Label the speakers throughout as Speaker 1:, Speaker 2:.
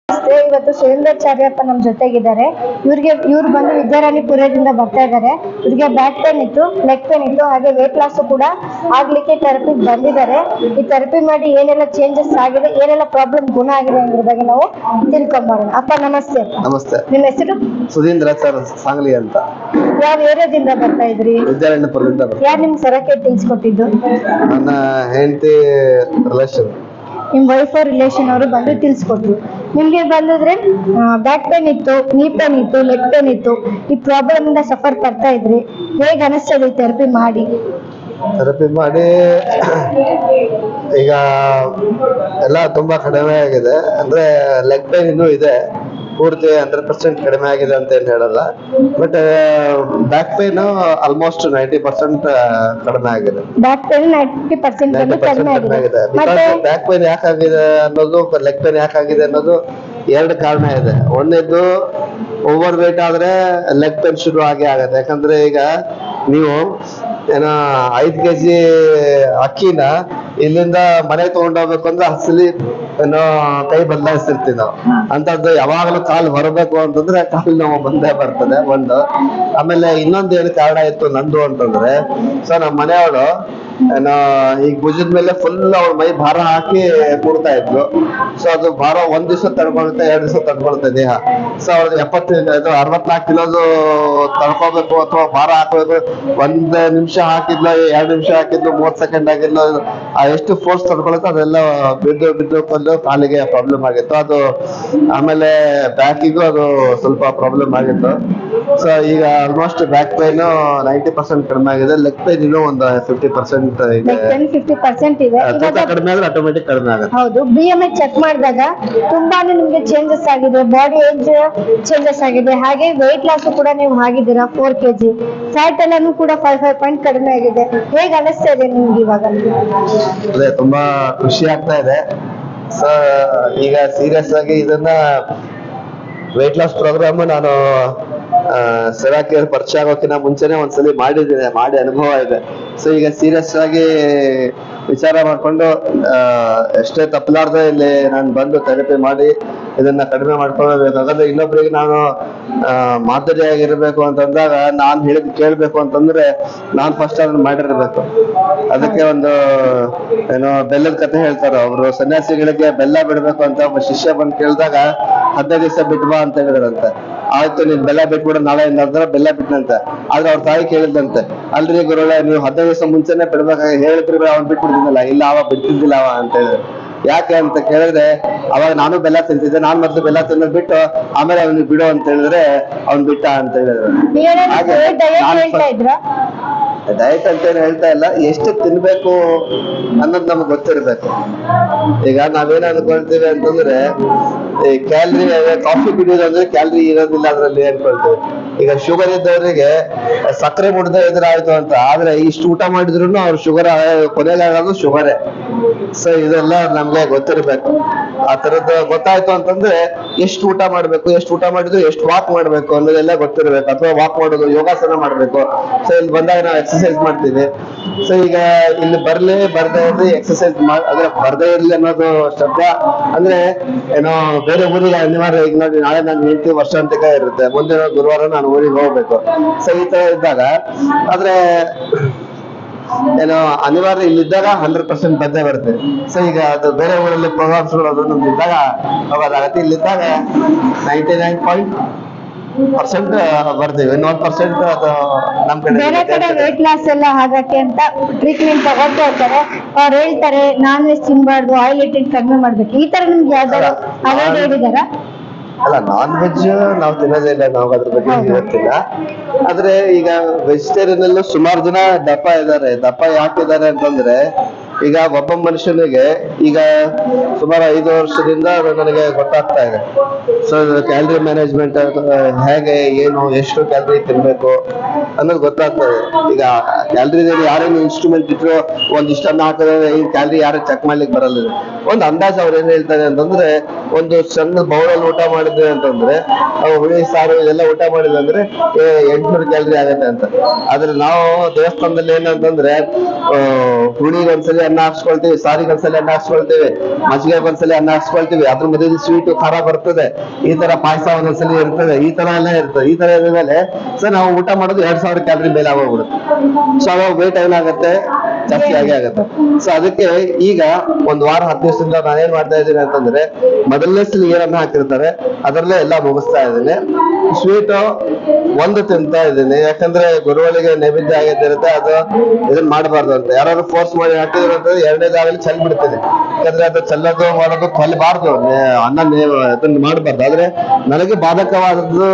Speaker 1: ಇವತ್ತು ಸುರೇಂದ್ರಾಚಾರ್ಯಪ್ಪ ನಮ್ ಜೊತೆಗಿದ್ದಾರೆ. ಇವ್ರು ಬಂದು ವಿದ್ಯಾರಾಣಿಪುರದಿಂದ ಬರ್ತಾ ಇದ್ದಾರೆ. ಇವ್ರಿಗೆ ಬ್ಯಾಕ್ ಪೇನ್ ಇತ್ತು, ಲೆಗ್ ಪೇನ್ ಇತ್ತು, ಹಾಗೆ ವೇಟ್ ಲಾಸ್ ಕೂಡ ಆಗ್ಲಿಕ್ಕೆ ಥೆರಪಿ ಬಂದಿದ್ದಾರೆ. ಈ ಥೆರಪಿ ಮಾಡಿ ಏನೆಲ್ಲ ಚೇಂಜಸ್ ಆಗಿದೆ, ಏನೆಲ್ಲ ಪ್ರಾಬ್ಲಮ್ ಗುಣ ಆಗಿದೆ ಅನ್ನೋದ್ರ ಬಗ್ಗೆ ನಾವು ತಿಳ್ಕೊಂಬರೋಣ. ಅಪ್ಪ ನಮಸ್ತೆ.
Speaker 2: ನಮಸ್ತೆ.
Speaker 1: ನಿಮ್ಮ ಹೆಸರು?
Speaker 2: ಸುಧೀಂದ್ರಾಚಾರ್ಯ ಸಾಂಗ್ಲಿ ಅಂತ.
Speaker 1: ಯಾವ ಏರಿಯಾದಿಂದ ಬರ್ತಾ ಇದ್ರಿ?
Speaker 2: ವಿದ್ಯಾರಣ್ಯಪುರದಿಂದ.
Speaker 1: ಯಾರು ನಿಮ್ಗೆ ಸರಕ್ಕೆ ತಿಳಿಸ್ಕೊಟ್ಟಿದ್ದು?
Speaker 2: ನನ್ನ ಹೆಂಡತಿ ರಿಲೇಷನ್.
Speaker 1: ನಿಮ್ ವೈಫ್ ರಿಲೇಷನ್ ಅವರು ಬಂದು ತಿಳಿಸ್ಕೊಟ್ರು. ನಿಮ್ಗೆ ಬಂದಿದ್ರೆ ಬ್ಯಾಕ್ ಪೇನ್ ಇತ್ತು, ನೀ ಪೇನ್ ಇತ್ತು, ಲೆಗ್ ಪೇನ್ ಇತ್ತು, ಈ ಪ್ರಾಬ್ಲಮ್ ಇಂದ ಸಫರ್ ಪಡ್ತಾ ಇದ್ರಿ. ಹೇಗೆ ಅನಿಸ್ತದೆ ಥೆರಪಿ ಮಾಡಿ?
Speaker 2: ಥೆರಪಿ ಮಾಡಿ ಈಗ ಎಲ್ಲ ತುಂಬಾ ಕಡಿಮೆ ಆಗಿದೆ. ಅಂದ್ರೆ ಲೆಗ್ ಪೇನ್ ಇನ್ನೂ ಇದೆ, ಪೂರ್ತಿ 100% ಕಡಿಮೆ ಆಗಿದೆ ಅಂತ ಏನ್ ಹೇಳಲ್ಲ. ಬಟ್ ಬ್ಯಾಕ್ ಪೇನ್ ಆಲ್ಮೋಸ್ಟ್ 90% ಕಡಿಮೆ ಆಗಿದೆ.
Speaker 1: ಬ್ಯಾಕ್ ಪೇನ್ 90% ಕಡಿಮೆ ಆಗಿದೆ.
Speaker 2: ಬ್ಯಾಕ್ ಪೇನ್ ಯಾಕಾಗಿದೆ ಅನ್ನೋದು, ಲೆಗ್ ಪೇನ್ ಯಾಕಾಗಿದೆ ಅನ್ನೋದು ಎರಡು ಕಾರಣ ಇದೆ. ಒಂದೇದು ಓವರ್ ವೇಟ್ ಆದ್ರೆ ಲೆಗ್ ಪೇನ್ ಶುರು ಆಗತ್ತೆ. ಯಾಕಂದ್ರೆ ಈಗ ನೀವು ಏನೋ 5 kg ಅಕ್ಕಿನ ಇಲ್ಲಿಂದ ಮನೆಗೆ ತಗೊಂಡೋಗ್ಬೇಕು ಅಂದ್ರೆ ಹಸಲಿ ಏನೋ ಕೈ ಬದಲಾಯಿಸ್ತಿರ್ತೀವಿ ನಾವು. ಅಂತದ್ದು ಯಾವಾಗಲೂ ಕಾಲು ಹೊರಬೇಕು ಅಂತಂದ್ರೆ ಕಾಲು ನೋವು ಬಂದೇ ಬರ್ತದೆ ಒಂದು. ಆಮೇಲೆ ಇನ್ನೊಂದು ಏನು ಕಾರಣ ಇತ್ತು ನಂದು ಅಂತಂದ್ರೆ, ಸೊ ನಮ್ಮ ಮನೆಯವಳು ಏನೋ ಈಗ ಭುಜದ ಮೇಲೆ ಫುಲ್ ಅವ್ರ ಮೈ ಭಾರ ಹಾಕಿ ಕೂಡ್ತಾ ಇದ್ಲು. ಸೊ ಅದು ಭಾರ 1 ದಿವಸ ತಡ್ಕೊಳುತ್ತೆ, 2 ದಿವಸ ತಡ್ಕೊಳುತ್ತೆ ದೇಹ. ಸೊ ಅವ್ರದ್ದು 64 ಕಿಲೋದು ತಡ್ಕೋಬೇಕು ಅಥವಾ ಭಾರ ಹಾಕ್ಬೇಕು. 1 ನಿಮಿಷ ಹಾಕಿದ್ಲು, 2 ನಿಮಿಷ ಹಾಕಿದ್ಲು, 30 ಸೆಕೆಂಡ್ ಆಗಿದ್ಲು, ಎಷ್ಟು ಫೋರ್ಸ್ ತಡ್ಕೊಳುತ್ತೆ ಅದೆಲ್ಲ ಬಿದ್ದು ಕೊಂಡು ಕಾಲಿಗೆ ಪ್ರಾಬ್ಲಮ್ ಆಗಿತ್ತು. ಅದು ಆಮೇಲೆ ಬ್ಯಾಕಿಗೂ ಅದು ಸ್ವಲ್ಪ ಪ್ರಾಬ್ಲಮ್ ಆಗಿತ್ತು. ಸೊ ಈಗ ಆಲ್ಮೋಸ್ಟ್ ಬ್ಯಾಕ್ ಪೈನ್ 90% ಕಡಿಮೆ ಆಗಿದೆ. ಲೆಗ್ ಪೈನ್ ಇನ್ನೂ ಒಂದು 50% ಇದೆ.
Speaker 1: 50% ಇದೆ.
Speaker 2: ಕಡಿಮೆ ಆದ್ರೆ ಆಟೋಮೆಟಿಕ್ ಕಡಿಮೆ ಆಗುತ್ತೆ.
Speaker 1: ಹೌದು. BMI ಚೆಕ್ ಮಾಡಿದಾಗ ತುಂಬಾನೇ ನಿಮ್ಗೆ ಚೇಂಜಸ್ ಆಗಿದೆ, ಬಾಡಿ ಏಜ್ ಚೇಂಜಸ್ ಆಗಿದೆ, ಹಾಗೆ ವೆಯ್ಟ್ ಲಾಸ್ ಕೂಡ ನೀವು ಆಗಿದ್ದೀರಾ. 4 kg ಫ್ಯಾಟ್ ಎಲ್ಲಾನು ಕೂಡ 5 ಪಾಯಿಂಟ್ ಕಡಿಮೆ ಆಗಿದೆ. ಹೇಗೆ ಅನಿಸ್ತಾ ಇದೆ ನಿಮ್ಗೆ ಇವಾಗ?
Speaker 2: ಅದೇ ತುಂಬಾ ಖುಷಿ ಆಗ್ತಾ ಇದೆ. ಸೊ ಈಗ ಸೀರಿಯಸ್ ಆಗಿ ಇದನ್ನ ವೆಯ್ಟ್ ಲಾಸ್ ಪ್ರೋಗ್ರಾಮ್ ನಾನು ಸೆರಾ ಕೇರ್ ಪರಿಚಯ ಆಗೋಕಿನ ಮುಂಚೆನೆ ಒಂದ್ಸಲಿ ಮಾಡಿದ್ದೀನಿ, ಮಾಡಿ ಅನುಭವ ಇದೆ. ಸೊ ಈಗ ಸೀರಿಯಸ್ ಆಗಿ ವಿಚಾರ ಮಾಡ್ಕೊಂಡು ಎಷ್ಟೇ ತಪ್ಪಲಾರ್ದೆ ಇಲ್ಲಿ ನಾನು ಬಂದು ಥೆರಪಿ ಮಾಡಿ ಇದನ್ನ ಕಡಿಮೆ ಮಾಡ್ಕೊಳ್ಬೇಕು. ಹಾಗಾದ್ರೆ ಇನ್ನೊಬ್ರಿಗೆ ನಾನು ಮಾದರಿಯಾಗಿರ್ಬೇಕು ಅಂತಂದಾಗ ನಾನ್ ಹೇಳಿದ್ ಕೇಳ್ಬೇಕು ಅಂತಂದ್ರೆ ನಾನ್ ಫಸ್ಟ್ ಅದನ್ನ ಮಾಡಿರ್ಬೇಕು. ಅದಕ್ಕೆ ಒಂದು ಏನೋ ಬೆಲ್ಲದ ಕಥೆ ಹೇಳ್ತಾರೆ. ಅವರು ಸನ್ಯಾಸಿಗಳಿಗೆ ಬೆಲ್ಲ ಬಿಡ್ಬೇಕು ಅಂತ ಒಬ್ಬ ಶಿಷ್ಯ ಬಂದು ಕೇಳಿದಾಗ 15 ದಿವಸ ಬಿಟ್ಬಾ ಅಂತ ಹೇಳಿದ್ರಂತೆ. ಆಯ್ತು ನೀನ್ ಬೆಲ್ಲ ಬಿಟ್ಬಿಡ ನಾಳೆಯಿಂದ ಅಂದ್ರೆ ಬೆಲ್ಲ ಬಿಟ್ಟನಂತೆ. ಆದ್ರೆ ಅವ್ರ ತಾಯಿ ಕೇಳಿದಂತೆ, ಅಲ್ರಿ ಗುರುಳೆ ನೀವು 15 ದಿವಸ ಮುಂಚೆನೆ ಬಿಡ್ಬೇಕಾಗಿ ಹೇಳಿದ್ರಿ, ಅವ್ನ್ ಬಿಟ್ಬಿಡ್ತಿದ್ದಿಲ್ಲ. ಇಲ್ಲ ಅವ ಬಿಡ್ತಿದ್ದಿಲ್ಲ ಅವ ಅಂತ ಹೇಳಿದ್ರು. ಯಾಕೆ ಅಂತ ಕೇಳಿದ್ರೆ, ಅವಾಗ ನಾನು ಬೆಲ್ಲ ತಿಂತಿದ್ದೆ, ನಾನ್ ಮೊದ್ಲು ಬೆಲ್ಲ ತಿನ್ನೋದ್ ಬಿಟ್ಟು ಆಮೇಲೆ ಅವ್ನಿಗೆ ಬಿಡು ಅಂತ ಹೇಳಿದ್ರೆ ಅವ್ನ್ ಬಿಟ್ಟ ಅಂತ ಹೇಳಿದ್ರು. ಡಯಟ್ ಅಂತ ಏನ್ ಹೇಳ್ತಾ ಇಲ್ಲ, ಎಷ್ಟು ತಿನ್ಬೇಕು ಅನ್ನೋದು ನಮ್ಗೆ ಗೊತ್ತಿರ್ಬೇಕು. ಈಗ ನಾವೇನ್ ಅನ್ಕೊಳ್ತೀವಿ ಅಂತಂದ್ರೆ, ಈ ಕ್ಯಾಲರಿ ಕಾಫಿ ಕುಡಿಯೋದು ಅಂದ್ರೆ ಕ್ಯಾಲರಿ ಇರೋದಿಲ್ಲ ಅದ್ರಲ್ಲಿ ಅನ್ಕೊಳ್ತೀವಿ. ಈಗ ಶುಗರ್ ಇದ್ದವರಿಗೆ ಸಕ್ಕರೆ ಮುಡ್ದೆ ಎದುರಾಯ್ತು ಅಂತ, ಆದ್ರೆ ಇಷ್ಟು ಊಟ ಮಾಡಿದ್ರು ಅವ್ರ ಶುಗರ್ ಕೊನೆಗಾಗೋದು ಶುಗರೇ. ಸೊ ಇದೆಲ್ಲ ನಮ್ಗೆ ಗೊತ್ತಿರ್ಬೇಕು. ಆ ತರದ್ದು ಗೊತ್ತಾಯ್ತು ಅಂತಂದ್ರೆ ಎಷ್ಟು ಊಟ ಮಾಡ್ಬೇಕು, ಎಷ್ಟು ಊಟ ಮಾಡಿದ್ರು ಎಷ್ಟು ವಾಕ್ ಮಾಡ್ಬೇಕು ಅನ್ನೋದೆಲ್ಲ ಗೊತ್ತಿರ್ಬೇಕು. ಅಥವಾ ವಾಕ್ ಮಾಡೋದು, ಯೋಗಾಸನ ಮಾಡ್ಬೇಕು. ಸೊ ಇಲ್ಲಿ ಬಂದಾಗ ನಾವು ಎಕ್ಸರ್ಸೈಸ್ ಮಾಡ್ತೀವಿ. ಸೊ ಈಗ ಇಲ್ಲಿ ಬರ್ದೇ ಇರ್ಲಿ ಎಕ್ಸರ್ಸೈಸ್ ಅಂದ್ರೆ ಬರ್ದೇ ಇರ್ಲಿ ಅನ್ನೋದು ಶಬ್ದ ಅಂದ್ರೆ ಏನೋ ಬೇರೆ ಊರಿಗೆ ಅನಿವಾರ್ಯ. ಈಗ ನೋಡಿ ನಾಳೆ ನಾನು ಹೇಳ್ತೀವಿ ವರ್ಷಾಂತಿಕ ಇರುತ್ತೆ, ಮುಂದಿನ ಗುರುವಾರ ನಾನು ಊರಿಗೆ ಹೋಗ್ಬೇಕು. ಸೊ ಈ ತರ ಇದ್ದಾಗ ಆದ್ರೆ ಏನೋ ಅನಿವಾರ್ಯ ಇಲ್ಲಿದ್ದಾಗ 100% ಬಂದೇ ಬರುತ್ತೆ. ಸೊ ಈಗ ಅದು ಬೇರೆ ಊರಲ್ಲಿ ಪ್ರೋಗ್ರಾಮ್ಸ್ ನಮ್ದು ಇದ್ದಾಗ ಹೋಗೋದಾಗತ್ತೆ. ಇಲ್ಲಿದ್ದಾಗ 99% ಬರ್ತೀವಿ, 1% ಅದು ನಮ್ ಕಡೆ.
Speaker 1: ಬೇರೆ ಕಡೆ ವೇಟ್ ಲಾಸ್ ಎಲ್ಲ ಆಗಕ್ಕೆ ಅಂತ ಟ್ರೀಟ್ಮೆಂಟ್ ತಗೊಂಡು ಹೋಗ್ತಾರೆ. ಅವ್ರು ಹೇಳ್ತಾರೆ ನಾನ್ ವೆಜ್ ತಿನ್ಬಾರ್ದು, ಆಯಿಲ್ ಇಂಟೇಕ್ ಕಡಿಮೆ ಮಾಡ್ಬೇಕು. ಈ ತರ ನಿಮ್ಗೆ ಯಾವ್ದಾದ್ರು ಅವಾಯ್ಡ್ ಹೇಳಿದಾರ?
Speaker 2: ಅಲ್ಲ, ನಾನ್ ವೆಜ್ ನಾವು ತಿನ್ನೋದೇ ಇಲ್ಲ, ನಾವು ಅದ್ರ ಬಗ್ಗೆ ಗೊತ್ತಿಲ್ಲ. ಆದ್ರೆ ಈಗ ವೆಜಿಟೇರಿಯನ್ ಅಲ್ಲೂ ಸುಮಾರು ಜನ ದಪ್ಪ ಇದ್ದಾರೆ. ದಪ್ಪ ಯಾಕಿದ್ದಾರೆ ಅಂತಂದ್ರೆ, ಈಗ ಒಬ್ಬ ಮನುಷ್ಯನಿಗೆ ಈಗ ಸುಮಾರು 5 ವರ್ಷದಿಂದ ನನಗೆ ಗೊತ್ತಾಗ್ತಾ ಇದೆ. ಸೊ ಕ್ಯಾಲರಿ ಮ್ಯಾನೇಜ್ಮೆಂಟ್ ಹೇಗೆ, ಏನು, ಎಷ್ಟು ಕ್ಯಾಲರಿ ತಿನ್ಬೇಕು ಅನ್ನೋದು ಗೊತ್ತಾಗ್ತದೆ. ಈಗ ಕ್ಯಾಲರಿ ಯಾರೇನು ಇನ್ಸ್ಟ್ರೂಮೆಂಟ್ ಇಟ್ರು ಒಂದಿಷ್ಟನ್ನ ಹಾಕಿದ್ರೆ ಈ ಕ್ಯಾಲರಿ ಯಾರು ಚೆಕ್ ಮಾಡ್ಲಿಕ್ಕೆ ಬರಲ್ಲ. ಒಂದು ಅಂದಾಜು ಅವ್ರು ಏನ್ ಹೇಳ್ತಾರೆ ಅಂತಂದ್ರೆ, ಒಂದು ಸಣ್ಣ ಬೌಲಲ್ಲಿ ಊಟ ಮಾಡಿದ್ರೆ ಅಂತಂದ್ರೆ, ಹುಳಿ ಸಾರು ಇದೆಲ್ಲ ಊಟ ಮಾಡಿದ್ರೆ ಅಂದ್ರೆ 800 ಕ್ಯಾಲರಿ ಆಗತ್ತೆ ಅಂತ. ಆದ್ರೆ ನಾವು ದೇವಸ್ಥಾನದಲ್ಲಿ ಏನಂತಂದ್ರೆ ಹುಳಿಗೆ ಒಂದ್ಸಲಿ ಅನ್ನ ಹಾಕ್ಸ್ಕೊಳ್ತೀವಿ, ಸಾರಿಗೆ ಒಂದ್ಸಲಿ ಅನ್ನ ಹಾಕ್ಸ್ಕೊಳ್ತೀವಿ, ಮಜ್ಜಿಗೆ ಒಂದ್ಸಲಿ ಅನ್ನ ಹಾಕ್ಸ್ಕೊಳ್ತೀವಿ, ಅದ್ರ ಮಧ್ಯೆ ಸ್ವೀಟು ಖಾರ ಬರ್ತದೆ, ಈ ತರ ಪಾಯಸ ಒಂದೊಂದ್ಸಲಿ ಇರ್ತದೆ, ಈ ತರ ಎಲ್ಲ ಇರ್ತದೆ. ಈ ತರ ಇದ್ದ ಮೇಲೆ ಸೊ ನಾವು ಊಟ ಮಾಡೋದು 2000 ಕ್ಯಾಲರಿ ಮೇಲೆ ಆಗೋಗ್ಬಿಡುತ್ತೆ. ಸೊ ಅವಾಗ ವೇಟ್ ಏನಾಗುತ್ತೆ, ಜಾಸ್ತಿ ಆಗೇ ಆಗುತ್ತೆ. ಸೊ ಅದಕ್ಕೆ ಈಗ ಒಂದ್ ವಾರ 10 ದಿವಸದಿಂದ ನಾನೇನ್ ಮಾಡ್ತಾ ಇದ್ದೀನಿ ಅಂತಂದ್ರೆ, ಮೊದಲನೇ ಸಲ ಏನನ್ನ ಹಾಕಿರ್ತಾರೆ ಅದರಲ್ಲೇ ಎಲ್ಲ ಮುಗಿಸ್ತಾ ಇದ್ದೀನಿ. ಸ್ವೀಟ್ ಒಂದು ತಿಂತಾ ಇದ್ದೀನಿ, ಯಾಕಂದ್ರೆ ಗುರುಗಳಿಗೆ ನೈವೇದ್ಯ ಆಗಿದ್ದಿರುತ್ತೆ, ಅದು ಇದನ್ನ ಮಾಡಬಾರ್ದು ಅಂತ. ಯಾರು ಫೋರ್ಸ್ ಮಾಡಿ ಹಾಕಿದ್ರು ಅಂತಂದ್ರೆ 2ನೇ ದಾವಲ್ಲಿ ಚೆಲ್ ಬಿಡ್ತೀನಿ. ಯಾಕಂದ್ರೆ ಅದು ಚೆಲ್ಲೋದು ಮಾಡೋದು ಕೊಲ್ಲಬಾರ್ದು, ಅನ್ನ ಅದನ್ನ ಮಾಡಬಾರ್ದು. ಆದ್ರೆ ನನಗೆ ಬಾಧಕವಾದದ್ದು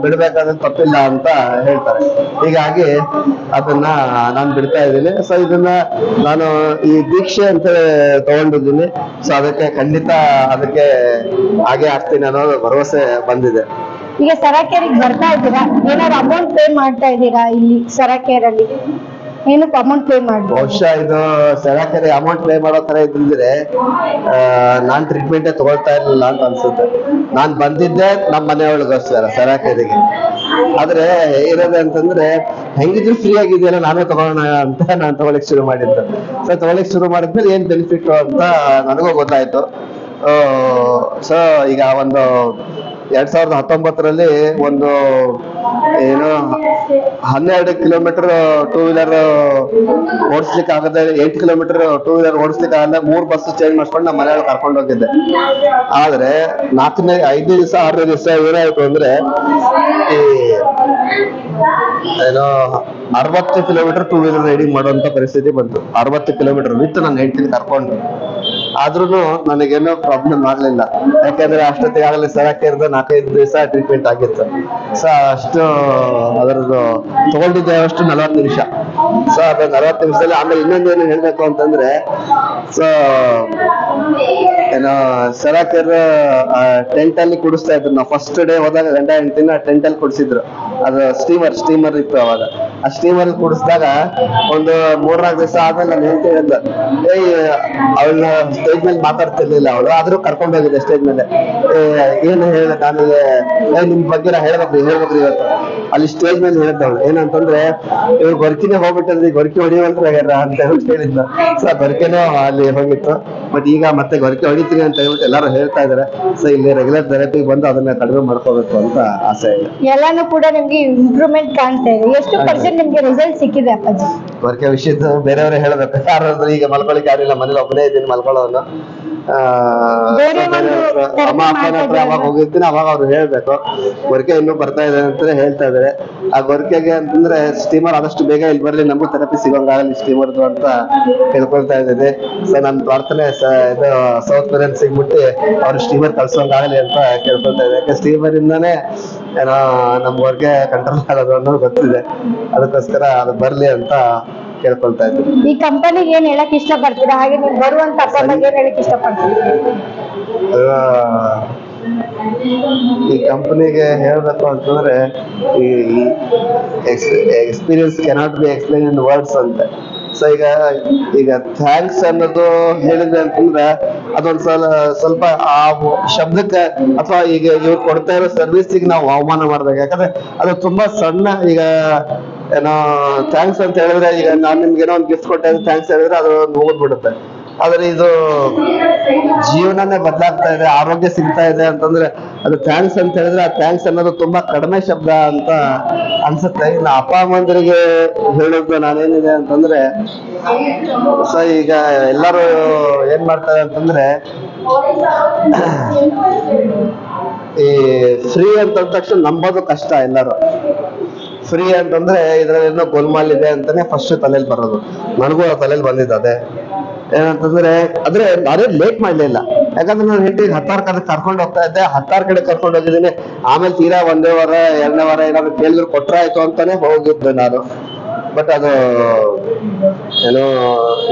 Speaker 2: ಬಿಡ್ಬೇಕಾದ್ರೆ ತಪ್ಪಿಲ್ಲ ಅಂತ ಹೇಳ್ತಾರೆ. ಹೀಗಾಗಿ ಅದನ್ನ ನಾನು ಬಿಡ್ತಾ ಇದ್ದೀನಿ. ಸೊ ಇದನ್ನ ನಾನು ಈ ದೀಕ್ಷೆ ಅಂತ ತಗೊಂಡಿದ್ದೀನಿ. ಸೊ ಅದಕ್ಕೆ ಖಂಡಿತ ಅದಕ್ಕೆ ಹಾಗೆ ಆಗ್ತೀನಿ ಅನ್ನೋ ಭರವಸೆ ಬಂದಿದೆ.
Speaker 1: ಈಗ ಸರಾಕೇರಿಗೆ ಬರ್ತಾ ಇದ್ದೀರಾ, ಏನಾದ್ರು ಅಮೌಂಟ್ ಪೇ ಮಾಡ್ತಾ ಇದ್ದೀರಾ? ಇಲ್ಲಿ ಸರಾಕೇರಲ್ಲಿ ಏನಕ್ಕೆ ಅಮೌಂಟ್ ಪೇ ಮಾಡಿ?
Speaker 2: ಬಹುಶಃ ಇದು ಸರಾಕರಿ ಅಮೌಂಟ್ ಪೇ ಮಾಡೋ ತರ ಇದ್ದಿದ್ರೆ ನಾನ್ ಟ್ರೀಟ್ಮೆಂಟೇ ತಗೊಳ್ತಾ ಇರ್ಲಿಲ್ಲ ಅಂತ ಅನ್ಸುತ್ತೆ. ನಾನ್ ಬಂದಿದ್ದೆ ನಮ್ಮ ಮನೆಯೊಳಗೋಸ್ಕರ ಸರಾಕರಿಗೆ. ಆದ್ರೆ ಇರೋದು ಅಂತಂದ್ರೆ ಹೆಂಗಿದ್ರು ಫ್ರೀ ಆಗಿದೆಯಲ್ಲ, ನಾನೇ ತಗೊಳ್ಳೋಣ ಅಂತ ನಾನು ತಗೊಳಕ್ ಶುರು ಮಾಡಿದ್ದು. ಸೊ ತಗೊಳಕ್ ಶುರು ಮಾಡಿದ್ಮೇಲೆ ಏನ್ ಬೆನಿಫಿಟ್ ಅಂತ ನನಗೂ ಗೊತ್ತಾಯ್ತು. ಸೊ ಈಗ ಒಂದು 2019ರಲ್ಲಿ ಒಂದು ಏನು 12 ಕಿಲೋಮೀಟರ್ ಟೂ ವೀಲರ್ ಓಡಿಸ್ಲಿಕ್ಕೆ ಆಗದೆ, 8 ಕಿಲೋಮೀಟರ್ ಟೂ ವೀಲರ್ ಓಡಿಸ್ಲಿಕ್ಕೆ ಆಗಲ್ಲ, 3 ಬಸ್ ಚೇಂಜ್ ಮಾಡ್ಕೊಂಡು ನಮ್ಮ ಮನೆಯೊಳಗೆ ಕರ್ಕೊಂಡು ಹೋಗಿದ್ದೆ. ಆದ್ರೆ 5 ದಿವಸ 6 ದಿವಸ ಏನಾಯ್ತು ಅಂದ್ರೆ, ಈ ಏನೋ 60 ಕಿಲೋಮೀಟರ್ ಟೂ ವೀಲರ್ ರೈಡಿಂಗ್ ಮಾಡುವಂತ ಪರಿಸ್ಥಿತಿ ಬಂತು. 60 ಕಿಲೋಮೀಟರ್ ವಿತ್ ನನ್ನ ಹೆಂಡತಿನ ಕರ್ಕೊಂಡು. ಆದ್ರೂ ನನಗೇನೋ ಪ್ರಾಬ್ಲಮ್ ಆಗ್ಲಿಲ್ಲ, ಯಾಕಂದ್ರೆ ಅಷ್ಟೊತ್ತಿಗೆ ಆಗಲಿ ಸರಾಕೇರ್ದು 4-5 ದಿವಸ ಟ್ರೀಟ್ಮೆಂಟ್ ಆಗಿತ್ತು. ಸೊ ಅಷ್ಟು ಅದರದ್ದು ತಗೊಂಡಿದ್ದೆ ಅಷ್ಟು 40 ನಿಮಿಷ. ಸೊ ಅದು 40 ನಿಮಿಷದಲ್ಲಿ ಆಮೇಲೆ ಇನ್ನೊಂದೇನು ಹೇಳ್ಬೇಕು ಅಂತಂದ್ರೆ, ಸೊ ಏನೋ ಸರಾಕೇರ್ ಟೆಂಟ್ ಅಲ್ಲಿ ಕುಡಿಸ್ತಾ ಇದ್ರು. ನಾವು ಫಸ್ಟ್ ಡೇ ಹೋದಾಗ ಗಂಡ ಹೆಂಡತಿನ ಟೆಂಟ್ ಅಲ್ಲಿ ಕುಡಿಸಿದ್ರು. ಅದು ಸ್ಟೀಮರ್ ಇತ್ತು ಅವಾಗ. ಆ ಸ್ಟೀಮರ್ ಕುಡಿಸಿದಾಗ ಒಂದು 3-4 ದಿವಸ ಆದ್ಮೇಲೆ ನಾನು ಹೇಳ್ತಾ ಇದ್ದ, ಅವಳನ್ನ ಸ್ಟೇಜ್ ಮೇಲೆ ಮಾತಾಡ್ತಿರ್ಲಿಲ್ಲ ಅವಳು, ಆದ್ರೂ ಕರ್ಕೊಂಡು ಹೋಗಿದ್ದೆ ಸ್ಟೇಜ್ ಮೇಲೆ. ಏನು ಹೇಳ ನನಗೆ ನಿಮ್ ಬಗ್ಗೆ ನಾ ಹೇಳ್ಬೇಕ್ರಿ ಇವತ್ತು ಅಲ್ಲಿ ಸ್ಟೇಜ್ ಮೇಲೆ ಹೇಳಿದ್ದವಳು. ಏನಂತಂದ್ರೆ, ಇವ್ರು ಗೊರ್ಕಿನೇ ಹೋಗ್ಬಿಟ್ಟದ್ರಿ, ಗೊರ್ಕಿ ಹೊಡಿವಲ್ರಾಗ್ಯಾರ ಅಂತ ಹೇಳ್ಬಿಟ್ಟು ಹೇಳಿದ್ದ. ಸೊ ಗೊರ್ಕೆನೂ ಅಲ್ಲಿ ಹೋಗಿತ್ತು. ಬಟ್ ಈಗ ಮತ್ತೆ ಗೊರ್ಕೆ ಹೊಡಿತೀನಿ ಅಂತ ಹೇಳ್ಬಿಟ್ಟು ಎಲ್ಲಾರು ಹೇಳ್ತಾ ಇದಾರೆ. ಸೊ ಇಲ್ಲಿ ರೆಗ್ಯುಲರ್ ಥೆರಪಿಗೆ ಬಂದು ಅದನ್ನ ಕಡಿಮೆ ಮಾಡ್ಕೋಬೇಕು ಅಂತ ಆಸೆ ಇದೆ.
Speaker 1: ಎಲ್ಲಾನು ಕೂಡ ನಿಮ್ಗೆ ಇಂಪ್ರೂವ್ಮೆಂಟ್ ಕಾಣ್ತಾ ಇದೆ. ಎಷ್ಟು ಪರ್ಸೆಂಟ್ ನಿಮ್ಗೆ ರಿಸಲ್ಟ್ ಸಿಕ್ಕಿದೆ ಅಪ್ಪಾಜಿ?
Speaker 2: ಗೊರ್ಕೆ ವಿಷಯದ ಬೇರೆಯವರೇ ಹೇಳ್ಬೇಕು. ಯಾರಾದ್ರೂ ಈಗ ಮಲ್ಕೊಳಿಕ್ ಯಾರಿಲ್ಲ, ಮನೇಲಿ ಒಬ್ಬನೇ ಇದ್ದೀನಿ ಮಲ್ಕೊಳ್ಳೋನು. ಅಮ್ಮ ಅಪ್ಪನ ಹತ್ರ ಅವಾಗ ಹೋಗಿರ್ತೀನಿ, ಅವಾಗ ಅವ್ರು ಹೇಳ್ಬೇಕು ಗೊರ್ಕೆ ಇನ್ನೂ ಬರ್ತಾ ಇದೆ ಅಂತ ಹೇಳ್ತಾ ಇದಾರೆ. ಆ ಗೊರ್ಕೆಗೆ ಅಂತಂದ್ರೆ ಸ್ಟೀಮರ್ ಆದಷ್ಟು ಬೇಗ ಇಲ್ಲಿ ಬರ್ಲಿ, ನಮಗೂ ಥೆರಪಿ ಸಿಗೋಂಗಾಗಲಿ ಸ್ಟೀಮರ್ದು ಅಂತ ಕೇಳ್ಕೊಳ್ತಾ ಇದ್ದೀನಿ. ಸೊ ನನ್ನ ಪ್ರಾರ್ಥನೆ ಇದು ಸೌತ್ ಕೊರಿಯನ್ ಸಿಗ್ಬಿಟ್ಟು ಅವ್ರು ಸ್ಟೀಮರ್ ಕಳ್ಸೋಂಗಾಗಲಿ ಅಂತ ಕೇಳ್ಕೊಳ್ತಾ ಇದ್ದಾರೆ. ಯಾಕೆ ಸ್ಟೀಮರ್ ಇಂದಾನೇ ಏನೋ ನಮ್ ಗೊರ್ಕೆ ಕಂಟ್ರೋಲ್ ಆಗೋದು ಅನ್ನೋದು ಗೊತ್ತಿದೆ. ಅದಕ್ಕೋಸ್ಕರ ಅದು ಬರ್ಲಿ ಅಂತ ಕೇಳ್ಕೊಳ್ತಾ ಇದ್ದೀನಿ.
Speaker 1: ಈ ಕಂಪನಿಗೆ ಏನ್ ಹೇಳಕ್ ಇಷ್ಟಪಡ್ತೀರಾ? ಹಾಗೆ ನೀವು ಬರುವಂತ ಅಪ್ಪ ಬಗ್ಗೆ ಏನ್ ಹೇಳಕ್ ಇಷ್ಟಪಡ್ತೀರಾ?
Speaker 2: ಈ ಕಂಪನಿಗೆ ಹೇಳ್ಬೇಕು ಅಂತಂದ್ರೆ, ಈ experience cannot be explain in words ಅಂತ. ಸೊ ಈಗ ಥ್ಯಾಂಕ್ಸ್ ಅನ್ನೋದು ಹೇಳಿದೆ ಅಂತಂದ್ರೆ ಅದೊಂದ್ಸಲ ಸ್ವಲ್ಪ ಆ ಶಬ್ದಕ್ಕೆ ಅಥವಾ ಈಗ ಇವ್ರು ಕೊಡ್ತಾ ಇರೋ ಸರ್ವಿಸಿಗೆ ನಾವು ಅವಮಾನ ಮಾಡ್ದಾಗ. ಯಾಕಂದ್ರೆ ಅದು ತುಂಬಾ ಸಣ್ಣ, ಈಗ ಏನೋ ಥ್ಯಾಂಕ್ಸ್ ಅಂತ ಹೇಳಿದ್ರೆ, ಈಗ ನಾನ್ ನಿಮ್ಗೆ ಏನೋ ಒಂದು ಗಿಫ್ಟ್ ಕೊಟ್ಟೆ ಥ್ಯಾಂಕ್ಸ್ ಹೇಳಿದ್ರೆ ಅದು ಹೋಗ್ಬಿಡುತ್ತೆ. ಆದ್ರೆ ಇದು ಜೀವನನೇ ಬದಲಾಗ್ತಾ ಇದೆ, ಆರೋಗ್ಯ ಸಿಗ್ತಾ ಇದೆ ಅಂತಂದ್ರೆ ಅದು ಥ್ಯಾಂಕ್ಸ್ ಅಂತ ಹೇಳಿದ್ರೆ, ಆ ಥ್ಯಾಂಕ್ಸ್ ಅನ್ನೋದು ತುಂಬಾ ಕಡಿಮೆ ಶಬ್ದ ಅಂತ ಅನ್ಸುತ್ತೆ. ಇನ್ನು ಅಪ್ಪ ಅಮ್ಮಂದರಿಗೆ ಹೇಳೋದು ನಾನೇನಿದೆ ಅಂತಂದ್ರೆ, ಸೊ ಈಗ ಎಲ್ಲರೂ ಏನ್ ಮಾಡ್ತಾರೆ ಅಂತಂದ್ರೆ, ಈ ಫ್ರೀ ಅಂತ ತಕ್ಷಣ ನಂಬೋದು ಕಷ್ಟ. ಎಲ್ಲರೂ ಫ್ರೀ ಅಂತಂದ್ರೆ ಇದ್ರಲ್ಲಿ ಏನೋ ಗೋಲ್ಮಾಲ್ ಇದೆ ಅಂತಾನೆ ಫಸ್ಟ್ ತಲೆಯಲ್ಲಿ ಬರೋದು. ನನಗೂ ತಲೆಯಲ್ಲಿ ಬಂದಿದ್ದು ಅದೇ. ಏನಂತಂದ್ರೆ ನಾನೇ ಲೇಟ್ ಮಾಡ್ಲಿಲ್ಲ, ಯಾಕಂದ್ರೆ ನಾನು ಹೆಂಡತಿಗೆ 16 ಕಡೆ ಕರ್ಕೊಂಡು ಹೋಗ್ತಾ ಇದ್ದೆ. 16 ಕಡೆ ಕರ್ಕೊಂಡು ಹೋಗಿದ್ದೀನಿ. ಆಮೇಲೆ ತೀರಾ 1ನೇ ವಾರ 2ನೇ ವಾರ ಏನಾದ್ರು ಕೇಳಿದ್ರು ಕೊಟ್ರ ಆಯ್ತು ಅಂತಾನೆ ಹೋಗಿದ್ದೆ ನಾನು. ಬಟ್ ಅದು ಏನೋ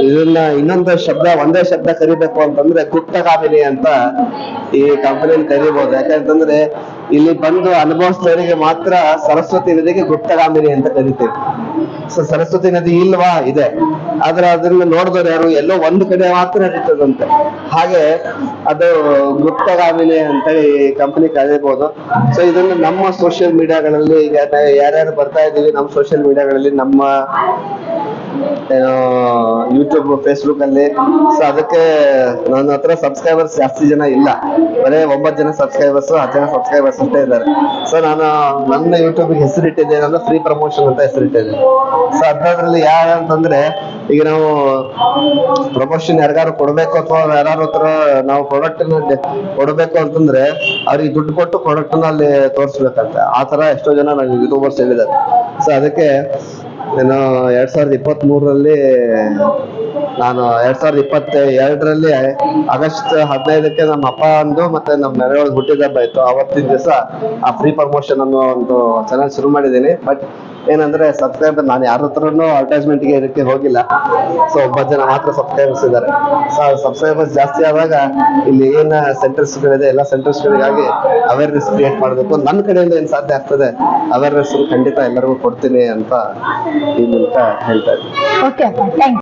Speaker 2: ಇದನ್ನ ಇನ್ನೊಂದು ಶಬ್ದ, ಒಂದೇ ಶಬ್ದ ಕರಿಬೇಕು ಅಂತಂದ್ರೆ ಗುಪ್ತಗಾಮಿನಿ ಅಂತ ಈ ಕಂಪನಿಯಲ್ಲಿ ಕರಿಬಹುದು. ಯಾಕಂತಂದ್ರೆ ಇಲ್ಲಿ ಬಂದು ಅನುಭವಿಸಿದವರಿಗೆ ಮಾತ್ರ ಸರಸ್ವತಿ ನದಿಗೆ ಗುಪ್ತಗಾಮಿನಿ ಅಂತ ಕರಿತೀವಿ. ಸೊ ಸರಸ್ವತಿ ನದಿ ಇಲ್ವಾ? ಇದೆ. ಆದ್ರೆ ಅದನ್ನ ನೋಡಿದವ್ರು ಯಾರು? ಎಲ್ಲೋ ಒಂದು ಕಡೆ ಮಾತ್ರ ನಡೀತದಂತೆ. ಹಾಗೆ ಅದು ಗುಪ್ತಗಾಮಿನಿ ಅಂತ ಈ ಕಂಪನಿ ಕರೀಬಹುದು. ಸೊ ಇದನ್ನ ನಮ್ಮ ಸೋಷಿಯಲ್ ಮೀಡಿಯಾಗಳಲ್ಲಿ ಈಗ ಯಾರ್ಯಾರು ಬರ್ತಾ ಇದೀವಿ, ನಮ್ಮ ಸೋಷಿಯಲ್ ಮೀಡಿಯಾಗಳಲ್ಲಿ ನಮ್ಮ ಯೂಟ್ಯೂಬ್ ಫೇಸ್ಬುಕ್ ಅಲ್ಲಿ. ಸೊ ಅದಕ್ಕೆ ನನ್ನ ಹತ್ರ ಸಬ್ಸ್ಕ್ರೈಬರ್ಸ್ ಜಾಸ್ತಿ ಜನ ಇಲ್ಲ, ಬರೀ 9 ಜನ ಸಬ್ಸ್ಕ್ರೈಬರ್ಸ್ 10 ಜನ ಸಬ್ಸ್ಕ್ರೈಬರ್ಸ್ ಅಷ್ಟೇ ಇದ್ದಾರೆ. ಸೊ ನಾನು ನನ್ನ ಯೂಟ್ಯೂಬ್ ಹೆಸರಿಟ್ಟಿದ್ದೇನೆ ಅಂದ್ರೆ ಫ್ರೀ ಪ್ರಮೋಷನ್ ಅಂತ ಹೆಸರಿಟ್ಟಿದ್ದೇನೆ. ಸೊ ಅದ್ರಲ್ಲಿ ಅಂತಂದ್ರೆ ಈಗ ನಾವು ಪ್ರಮೋಷನ್ ಯಾರಿಗಾರು ಕೊಡ್ಬೇಕು ಅಥವಾ ಯಾರು ಹತ್ರ ನಾವು ಪ್ರಾಡಕ್ಟ್ ಕೊಡ್ಬೇಕು ಅಂತಂದ್ರೆ ಅವ್ರಿಗೆ ದುಡ್ಡು ಕೊಟ್ಟು ಪ್ರಾಡಕ್ಟ್ ಅಲ್ಲಿ ತೋರಿಸ್ಬೇಕಂತ ಆ ತರ ಎಷ್ಟೋ ಜನ ನನಗೆ ಯೂಟ್ಯೂಬರ್ಸ್ ಹೇಳಿದ್ದಾರೆ. ಸೊ ಅದಕ್ಕೆ ನಾನು 2023ರಲ್ಲಿ ನಾನು 2022ರಲ್ಲಿ ಆಗಸ್ಟ್ 15ಕ್ಕೆ ನಮ್ಮ ಅಪ್ಪ ಅಂದು ಮತ್ತೆ ನಮ್ಮ ನೆರೆಯೊಳಗೆ ಹುಟ್ಟಿದ ಹಬ್ಬ ಇತ್ತು. ಅವತ್ತಿನ ದಿವಸ ಆ ಫ್ರೀ ಪ್ರಮೋಷನ್ ಅನ್ನೋ ಒಂದು ಚಾನಲ್ ಶುರು ಮಾಡಿದ್ದೀನಿ. ಬಟ್ ಏನಂದ್ರೆ ಸಬ್ಸ್ಕ್ರೈಬರ್ ನಾನು ಯಾರ ಹತ್ರನೂ ಅಡ್ವರ್ಟೈಸ್ಮೆಂಟ್ಗೆ ಇದಕ್ಕೆ ಹೋಗಿಲ್ಲ. ಸೊ 9 ಜನ ಮಾತ್ರ ಸಬ್ಸ್ಕ್ರೈಬರ್ಸ್ ಇದ್ದಾರೆ. ಸೊ ಸಬ್ಸ್ಕ್ರೈಬರ್ಸ್ ಜಾಸ್ತಿ ಆದಾಗ ಇಲ್ಲಿ ಏನ್ ಸೆಂಟರ್ಸ್ಗಳಿದೆ ಎಲ್ಲ ಸೆಂಟರ್ಸ್ಗಳಿಗಾಗಿ ಅವೇರ್ನೆಸ್ ಕ್ರಿಯೇಟ್ ಮಾಡಬೇಕು. ನನ್ನ ಕಡೆಯಿಂದ ಏನ್ ಸಾಧ್ಯ ಆಗ್ತದೆ ಅವೇರ್ನೆಸ್ ಖಂಡಿತ ಎಲ್ಲರಿಗೂ ಕೊಡ್ತೀನಿ ಅಂತ ಈ ಮೂಲಕ ಹೇಳ್ತಾ ಇದ್ದೀನಿ.
Speaker 1: ಓಕೆ ಅಪ್ಪ, ಥ್ಯಾಂಕ್ಸ್.